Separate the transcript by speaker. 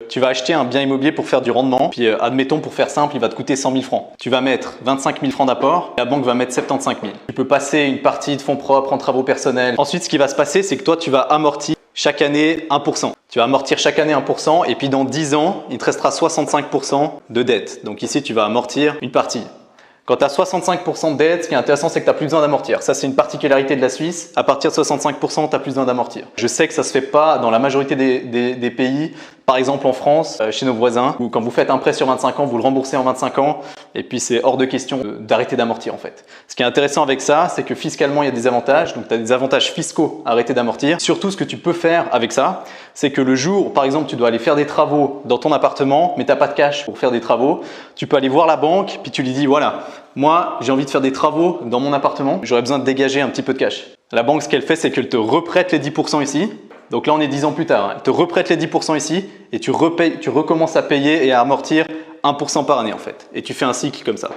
Speaker 1: tu vas acheter un bien immobilier pour faire du rendement. Puis admettons, pour faire simple, il va te coûter 100 000 francs. Tu vas mettre 25 000 francs d'apport, la banque va mettre 75 000. Tu peux passer une partie de fonds propres en travaux personnels. Ensuite, ce qui va se passer, c'est que toi, tu vas amortir chaque année 1%. Tu vas amortir chaque année 1% et puis dans 10 ans, il te restera 65% de dette. Donc ici, tu vas amortir une partie. Quand tu as 65% de dette, ce qui est intéressant, c'est que tu n'as plus besoin d'amortir. Ça, c'est une particularité de la Suisse. À partir de 65%, tu n'as plus besoin d'amortir. Je sais que ça ne se fait pas dans la majorité des pays. Par exemple, en France, chez nos voisins, où quand vous faites un prêt sur 25 ans, vous le remboursez en 25 ans. Et puis, c'est hors de question d'arrêter d'amortir en fait. Ce qui est intéressant avec ça, c'est que fiscalement, il y a des avantages. Donc, tu as des avantages fiscaux à arrêter d'amortir. Surtout, ce que tu peux faire avec ça, c'est que le jour, par exemple, tu dois aller faire des travaux dans ton appartement, mais tu n'as pas de cash pour faire des travaux, tu peux aller voir la banque, puis tu lui dis, voilà, moi, j'ai envie de faire des travaux dans mon appartement, j'aurais besoin de dégager un petit peu de cash. La banque, ce qu'elle fait, c'est qu'elle te reprête les 10% ici. Donc là, on est 10 ans plus tard. Elle te reprête les 10% ici et tu recommences à payer et à amortir 1% par année en fait. Et tu fais un cycle comme ça.